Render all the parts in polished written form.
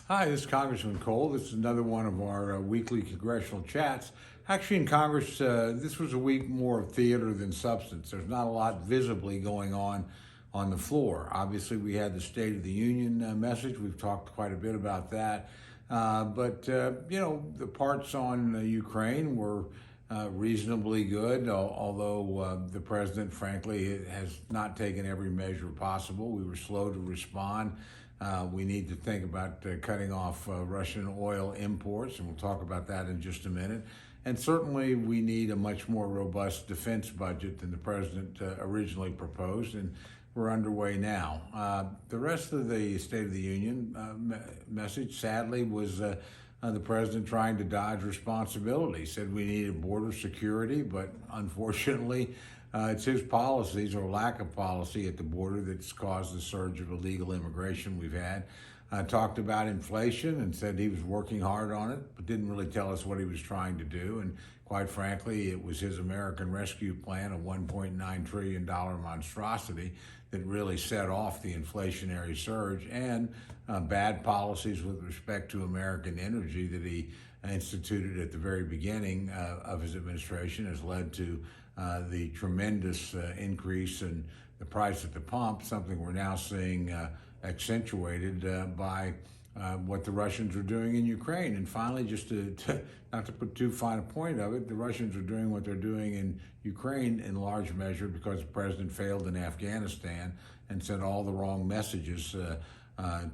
Hi, this is Congressman Cole. This is another one of our weekly congressional chats. Actually, in Congress, this was a week more of theater than substance. There's not a lot visibly going on the floor. Obviously, we had the State of the Union message. We've talked quite a bit about that. The parts on Ukraine were reasonably good, although the president, frankly, has not taken every measure possible. We were slow to respond. We need to think about cutting off Russian oil imports, and we'll talk about that in just a minute. And certainly we need a much more robust defense budget than the president originally proposed, and we're underway now. The rest of the State of the Union message, sadly, was the president trying to dodge responsibility. He said we needed border security, but unfortunately, it's his policies or lack of policy at the border that's caused the surge of illegal immigration we've had. Talked about inflation and said he was working hard on it, but didn't really tell us what he was trying to do. And quite frankly, it was his American Rescue Plan, a $1.9 trillion monstrosity, that really set off the inflationary surge, and bad policies with respect to American energy that he instituted at the very beginning of his administration has led to the tremendous increase in the price at the pump, something we're now seeing accentuated by what the Russians are doing in Ukraine. And finally, just not to put too fine a point of it, the Russians are doing what they're doing in Ukraine in large measure because the president failed in Afghanistan and sent all the wrong messages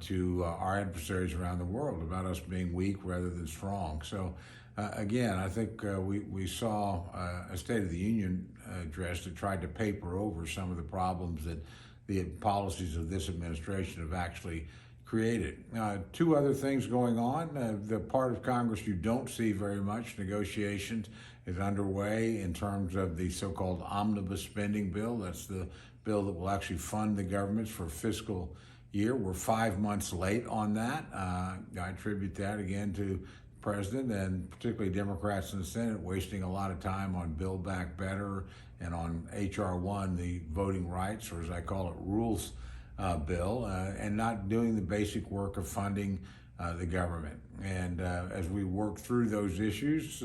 to our adversaries around the world about us being weak rather than strong. So again, I think we saw a State of the Union address that tried to paper over some of the problems that the policies of this administration have actually created. Two other things going on. The part of Congress you don't see very much, negotiations is underway in terms of the so-called Omnibus spending bill. That's the bill that will actually fund the governments for fiscal year. We're 5 months late on that. I attribute that again to the president and particularly Democrats in the Senate wasting a lot of time on Build Back Better and on H.R. 1, the voting rights, or as I call it, rules bill, and not doing the basic work of funding the government. And as we work through those issues,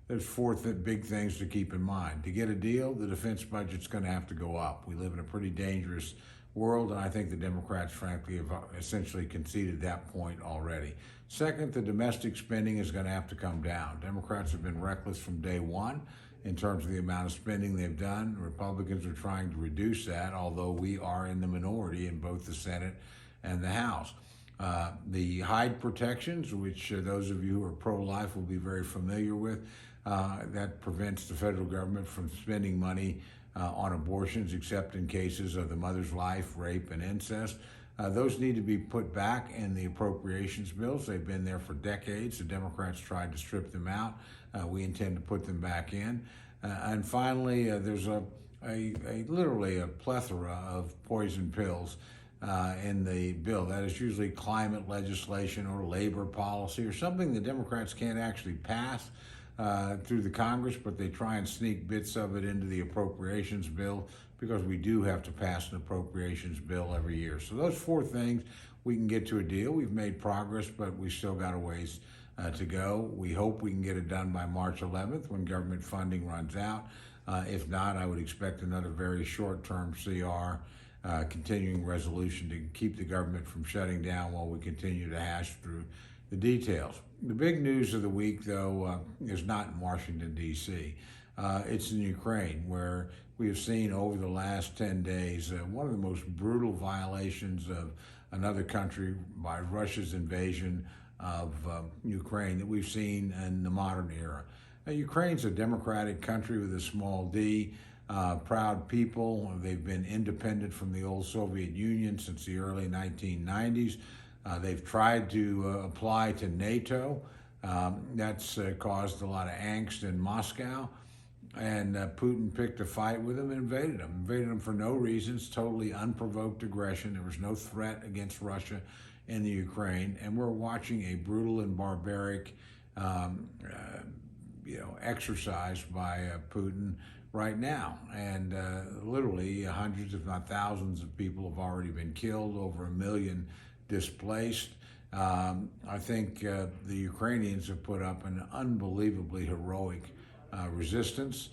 there's four big things to keep in mind. To get a deal, the defense budget's going to have to go up. We live in a pretty dangerous world, and I think the Democrats, frankly, have essentially conceded that point already. Second, the domestic spending is going to have to come down. Democrats have been reckless from day one in terms of the amount of spending they've done. Republicans are trying to reduce that, although we are in the minority in both the Senate and the House. The Hyde Protections, which those of you who are pro-life will be very familiar with, that prevents the federal government from spending money on abortions except in cases of the mother's life, rape, and incest. Those need to be put back in the appropriations bills. They've been there for decades. The Democrats tried to strip them out. We intend to put them back in. And finally, there's literally a plethora of poison pills in the bill. That is usually climate legislation or labor policy or something the Democrats can't actually pass through the Congress, but they try and sneak bits of it into the appropriations bill because we do have to pass an appropriations bill every year. So those four things, we can get to a deal. We've made progress, but we still got a ways to go. We hope we can get it done by March 11th when government funding runs out. If not, I would expect another very short-term CR, continuing resolution to keep the government from shutting down while we continue to hash through the details. The big news of the week, though, is not in Washington, D.C. It's in Ukraine, where we have seen over the last 10 days one of the most brutal violations of another country by Russia's invasion of Ukraine that we've seen in the modern era. Now, Ukraine's a democratic country with a small d, proud people. They've been independent from the old Soviet Union since the early 1990s. They've tried to apply to NATO. That's caused a lot of angst in Moscow. And Putin picked a fight with them and invaded them for no reasons, totally unprovoked aggression. There was no threat against Russia in the Ukraine. And we're watching a brutal and barbaric exercise by Putin right now. And literally hundreds, if not thousands of people have already been killed, over 1 million displaced. I think the Ukrainians have put up an unbelievably heroic resistance.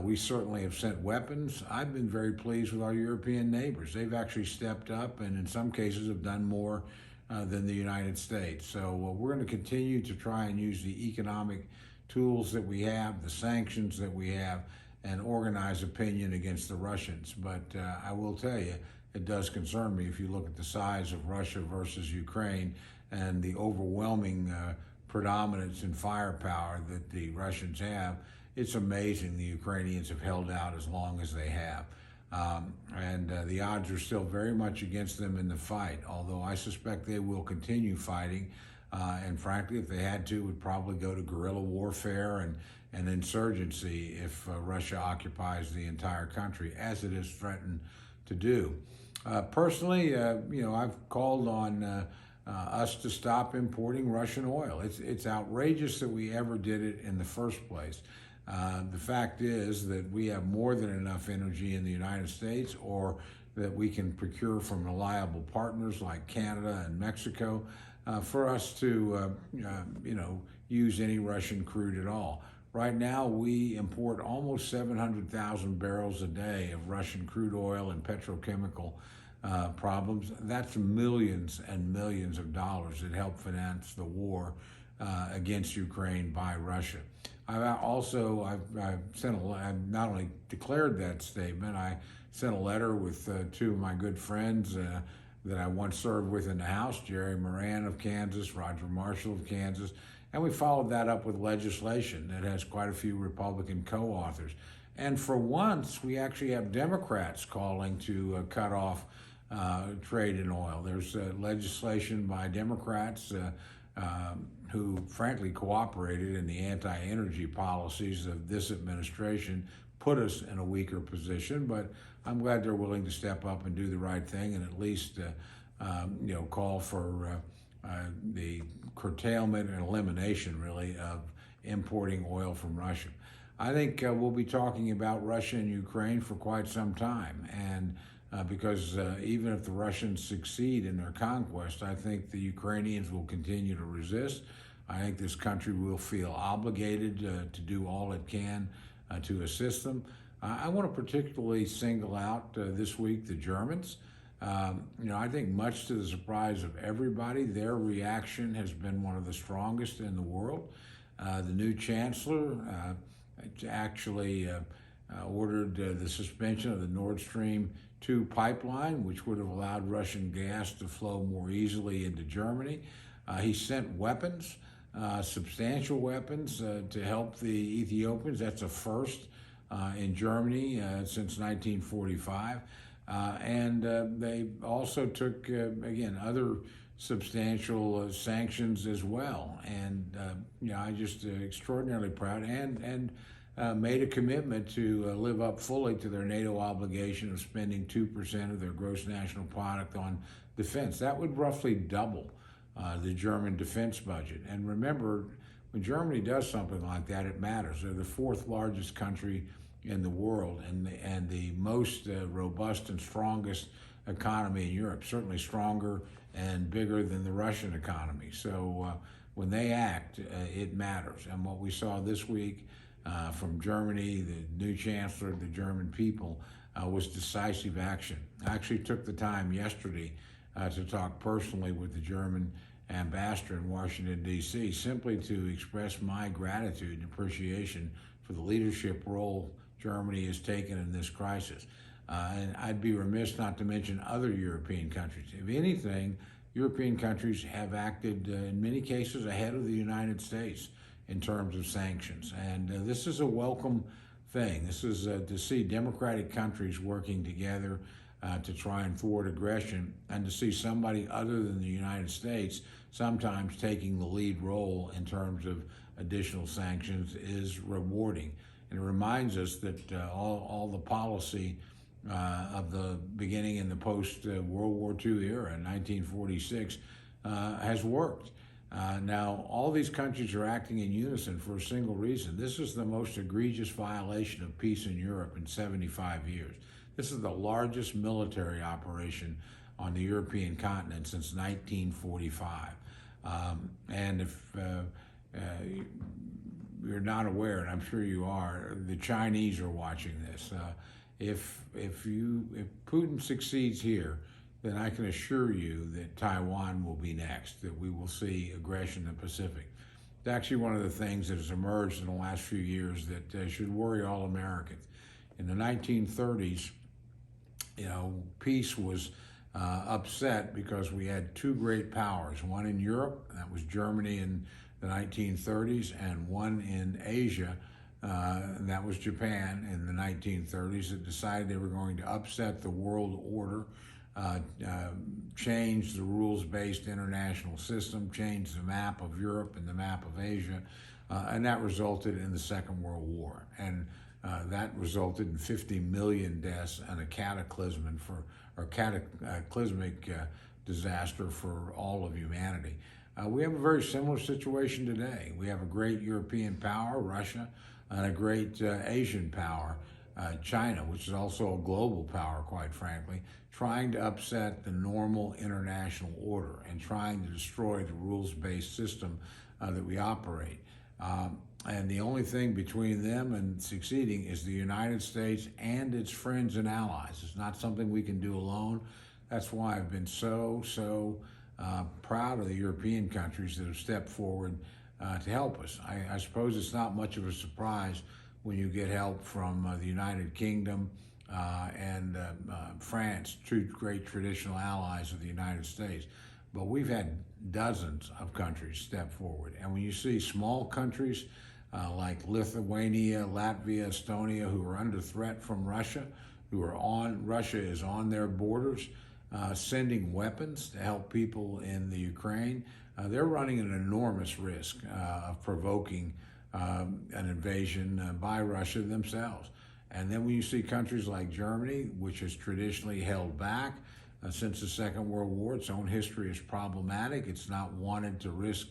We certainly have sent weapons. I've been very pleased with our European neighbors. They've actually stepped up and in some cases have done more than the United States. So we're going to continue to try and use the economic tools that we have, the sanctions that we have, and organize opinion against the Russians. But I will tell you, it does concern me if you look at the size of Russia versus Ukraine and the overwhelming predominance in firepower that the Russians have. It's amazing the Ukrainians have held out as long as they have. And the odds are still very much against them in the fight, although I suspect they will continue fighting. And frankly, if they had to, would probably go to guerrilla warfare and insurgency if Russia occupies the entire country, as it is threatened to do. Personally, I've called on us to stop importing Russian oil. It's outrageous that we ever did it in the first place. The fact is that we have more than enough energy in the United States, or that we can procure from reliable partners like Canada and Mexico for us to, use any Russian crude at all. Right now, we import almost 700,000 barrels a day of Russian crude oil and petrochemical problems. That's millions and millions of dollars that help finance the war against Ukraine by Russia. I've not only declared that statement, I sent a letter with two of my good friends that I once served with in the House, Jerry Moran of Kansas, Roger Marshall of Kansas, and we followed that up with legislation that has quite a few Republican co-authors. And for once, we actually have Democrats calling to cut off trade in oil. There's legislation by Democrats who frankly cooperated in the anti-energy policies of this administration, put us in a weaker position, but I'm glad they're willing to step up and do the right thing and at least call for the curtailment and elimination, really, of importing oil from Russia. I think we'll be talking about Russia and Ukraine for quite some time, and because even if the Russians succeed in their conquest, I think the Ukrainians will continue to resist. I think this country will feel obligated to do all it can to assist them. I want to particularly single out this week the Germans. I think much to the surprise of everybody, their reaction has been one of the strongest in the world. The new chancellor actually ordered the suspension of the Nord Stream 2 pipeline, which would have allowed Russian gas to flow more easily into Germany. He sent weapons, substantial weapons, to help the Ethiopians. That's a first in Germany since 1945. And they also took, again, other substantial sanctions as well. And, I just extraordinarily proud and made a commitment to live up fully to their NATO obligation of spending 2% of their gross national product on defense. That would roughly double the German defense budget. And remember, when Germany does something like that, it matters. They're the fourth largest country in the world and the most robust and strongest economy in Europe, certainly stronger and bigger than the Russian economy. So when they act, it matters. And what we saw this week from Germany, the new chancellor, the German people, was decisive action. I actually took the time yesterday to talk personally with the German ambassador in Washington, D.C., simply to express my gratitude and appreciation for the leadership role Germany has taken in this crisis. And I'd be remiss not to mention other European countries. If anything, European countries have acted in many cases ahead of the United States in terms of sanctions. And this is a welcome thing. This is to see democratic countries working together to try and thwart aggression, and to see somebody other than the United States sometimes taking the lead role in terms of additional sanctions is rewarding. And it reminds us that all the policy of the beginning in the post-World War II era, in 1946, has worked. Now, all these countries are acting in unison for a single reason. This is the most egregious violation of peace in Europe in 75 years. This is the largest military operation on the European continent since 1945. And if you're not aware, and I'm sure you are, the Chinese are watching this. If Putin succeeds here, then I can assure you that Taiwan will be next, that we will see aggression in the Pacific. It's actually one of the things that has emerged in the last few years that should worry all Americans. In the 1930s, peace was upset because we had two great powers, one in Europe, that was Germany in the 1930s, and one in Asia, and that was Japan in the 1930s, that decided they were going to upset the world order, change the rules-based international system, change the map of Europe and the map of Asia, and that resulted in the Second World War. And that resulted in 50 million deaths and a cataclysmic disaster for all of humanity. We have a very similar situation today. We have a great European power, Russia, and a great Asian power, China, which is also a global power, quite frankly, trying to upset the normal international order and trying to destroy the rules-based system that we operate. And the only thing between them and succeeding is the United States and its friends and allies. It's not something we can do alone. That's why I've been so proud of the European countries that have stepped forward to help us. I suppose it's not much of a surprise when you get help from the United Kingdom and France, two great traditional allies of the United States. But we've had dozens of countries step forward. And when you see small countries like Lithuania, Latvia, Estonia, who are under threat from Russia, Russia is on their borders, sending weapons to help people in the Ukraine, they're running an enormous risk of provoking an invasion by Russia themselves. And then when you see countries like Germany, which has traditionally held back since the Second World War, its own history is problematic. It's not wanted to risk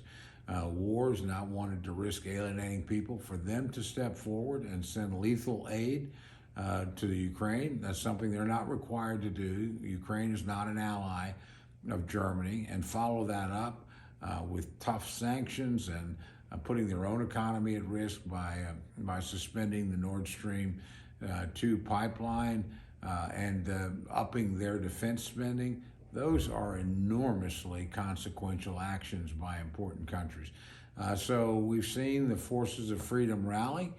wars, not wanted to risk alienating people. For them to step forward and send lethal aid to the Ukraine, that's something they're not required to do. Ukraine is not an ally of Germany, and follow that up with tough sanctions and putting their own economy at risk by suspending the Nord Stream 2 pipeline and upping their defense spending. Those are enormously consequential actions by important countries. So we've seen the forces of freedom rally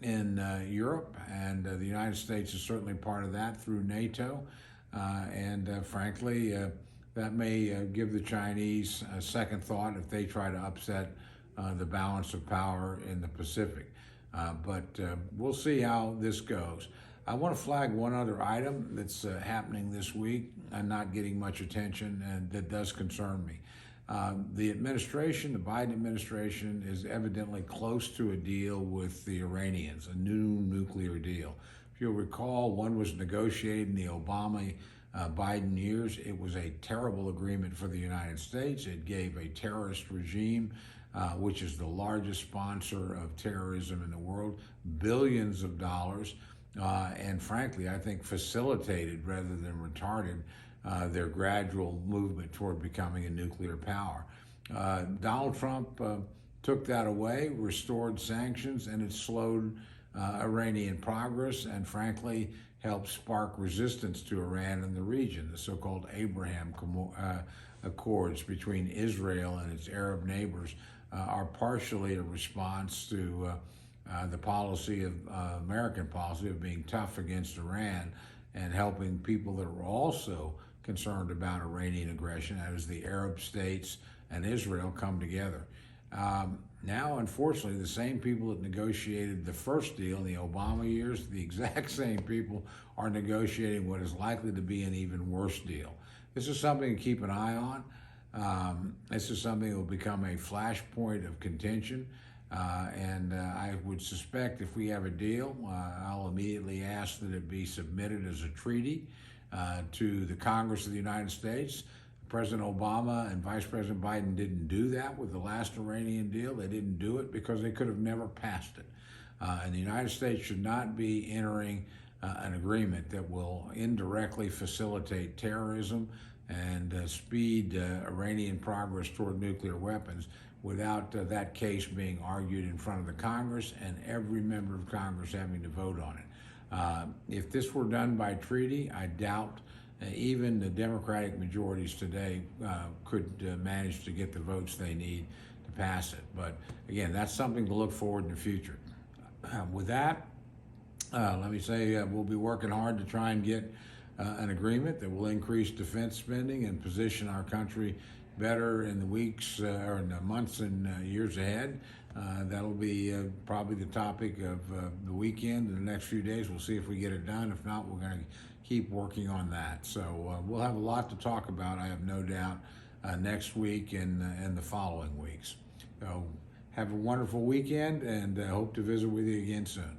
in Europe, and the United States is certainly part of that through NATO. Frankly, that may give the Chinese a second thought if they try to upset the balance of power in the Pacific. But we'll see how this goes. I want to flag one other item that's happening this week and not getting much attention, and that does concern me. The administration, the Biden administration, is evidently close to a deal with the Iranians, a new nuclear deal. If you'll recall, one was negotiated in the Obama-Biden years. It was a terrible agreement for the United States. It gave a terrorist regime, which is the largest sponsor of terrorism in the world, billions of dollars, and frankly, I think facilitated rather than retarded their gradual movement toward becoming a nuclear power. Donald Trump took that away, restored sanctions, and it slowed Iranian progress and frankly helped spark resistance to Iran in the region. The so-called Abraham Accords between Israel and its Arab neighbors are partially a response to the policy of American policy of being tough against Iran and helping people that are also concerned about Iranian aggression, that is the Arab states and Israel, come together. Now, unfortunately, the same people that negotiated the first deal in the Obama years, the exact same people are negotiating what is likely to be an even worse deal. This is something to keep an eye on. This is something that will become a flashpoint of contention. I would suspect if we have a deal, I'll immediately ask that it be submitted as a treaty to the Congress of the United States. President Obama and Vice President Biden didn't do that with the last Iranian deal. They didn't do it because they could have never passed it. And the United States should not be entering an agreement that will indirectly facilitate terrorism and speed Iranian progress toward nuclear weapons without that case being argued in front of the Congress and every member of Congress having to vote on it. If this were done by treaty, I doubt even the Democratic majorities today could manage to get the votes they need to pass it. But again, that's something to look forward in the future. With that, let me say we'll be working hard to try and get an agreement that will increase defense spending and position our country better in the weeks or in the months and years ahead. That'll be probably the topic of the weekend and the next few days. We'll see if we get it done. If not, we're going to keep working on that. So we'll have a lot to talk about, I have no doubt, next week and the following weeks. So have a wonderful weekend, and hope to visit with you again soon.